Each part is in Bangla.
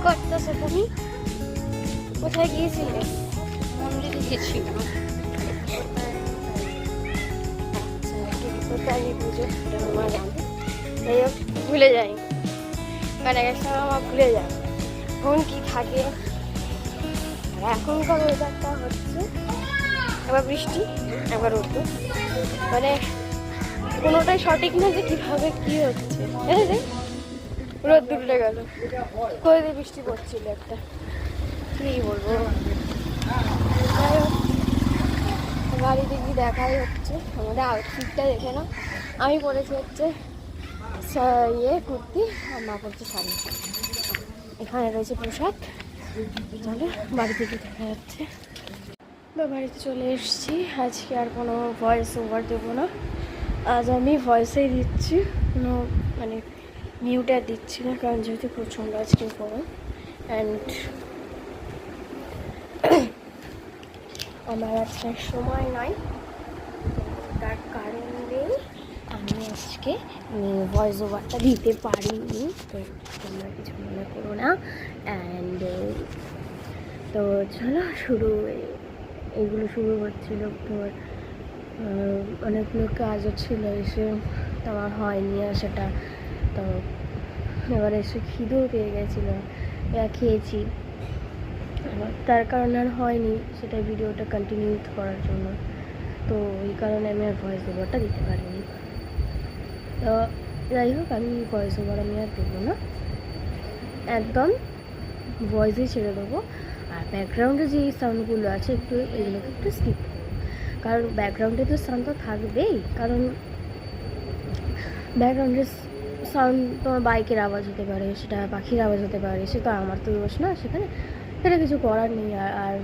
করতেছো তুমি? কোথায় গিয়েছিলে? মন্দিরে গেছিলাম। কোথায় পুজো আমার জানি, যাই হোক ভুলে যাই, মানে এক সময় আমার ভুলে যায় ফোন কি থাকে। আর এখনকার ওয়েদারটা হচ্ছে একবার বৃষ্টি একবার রোদ্দুর, মানে কোনোটাই সঠিক না যে কীভাবে কী হচ্ছে। রোদ্দুর উঠে গেল, করে দিয়ে বৃষ্টি পড়ছিল একটা, কী বলবো। যাই হোক বাড়িতে গিয়ে দেখাই হচ্ছে আমাদের আউটফিটটা দেখে না। আমি পরেছি হচ্ছে কুর্তি আর মা পড়ছে শাড়ি। এখানে রয়েছে পোশাক। চলে বাড়িতে গিয়ে দেখা যাচ্ছে। তো বাড়িতে চলে এসেছি। আজকে আর কোনো ভয়েস ওভার দেবো না, আজ আমি ভয়েসেই দিচ্ছি, কোনো মানে মিউটে দিচ্ছি না, কারণ যেহেতু প্রচণ্ড আজকে গরম। অ্যান্ড আমার আজকে সময় নাই, তার কারণে আমি আজকে ভয়েস ওভারটা দিতে পারিনি, তো তোমরা কিছু মনে করো না। অ্যান্ড তো চলো এইগুলো শুরু হচ্ছিল। তোর অনেকগুলো কাজও ছিল এসে, তো আমার হয়নি আর সেটা। তো এবার এসে খিদেও পেয়ে গেছিলো, খেয়েছি, তার কারণে আর হয়নি সেটা ভিডিওটা কন্টিনিউ করার জন্য। তো এই কারণে আমি আর ভয়েস ওভারটা দিতে পারিনি। তো যাই হোক, আমি ভয়েস ওভার আমি আর দেবো না, একদম ভয়েসেই ছেড়ে দেবো। আর ব্যাকগ্রাউন্ডে যে সাউন্ডগুলো আছে একটু এগুলোকে একটু স্কিপ করবো, কারণ ব্যাকগ্রাউন্ডে তো সাউন্ড তো থাকবেই, কারণ ব্যাকগ্রাউন্ডের সাউন্ড তোমার বাইকের আওয়াজ হতে পারে, সেটা পাখির আওয়াজ হতে পারে, সেটা আমার তো দোষ না সেখানে, সেটা কিছু করার নেই। আর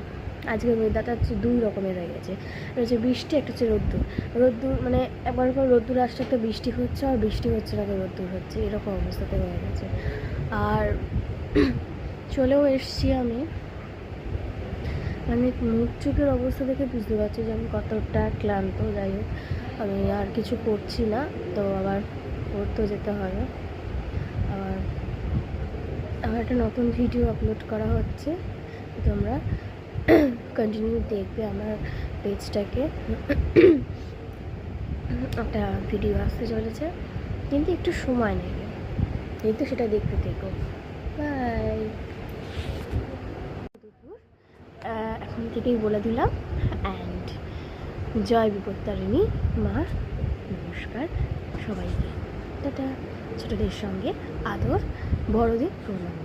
আজকের ওয়েদারটা হচ্ছে দুই রকমের হয়ে গেছে, হচ্ছে বৃষ্টি, একটা হচ্ছে রোদ্দুর মানে একবার পর রোদ্দুর আসছে, একটা বৃষ্টি হচ্ছে, আর বৃষ্টি হচ্ছে না, রোদ্দুর হচ্ছে, এরকম অবস্থাতে হয়ে গেছে। আর চলেও এসছি আমি, মানে মুখ চোখের অবস্থা দেখে বুঝতে পারছি যে আমি কতটা ক্লান্ত। যাই হোক, আমি আর কিছু করছি না, তো আবার পড়তেও যেতে হবে। আবার একটা নতুন ভিডিও আপলোড করা হচ্ছে, তোমরা কন্টিনিউ দেখবে আমার পেজটাকে। একটা ভিডিও আসতে চলেছে, কিন্তু একটু সময় নেবে, কিন্তু সেটা দেখতে থেকো। বাই। এখন থেকেই বলে দিলাম। অ্যান্ড জয় বিপত্তারিণী মা, নমস্কার সবাইকে, টাটা। ছোটদের সঙ্গে আদর, বড়দের প্রণাম।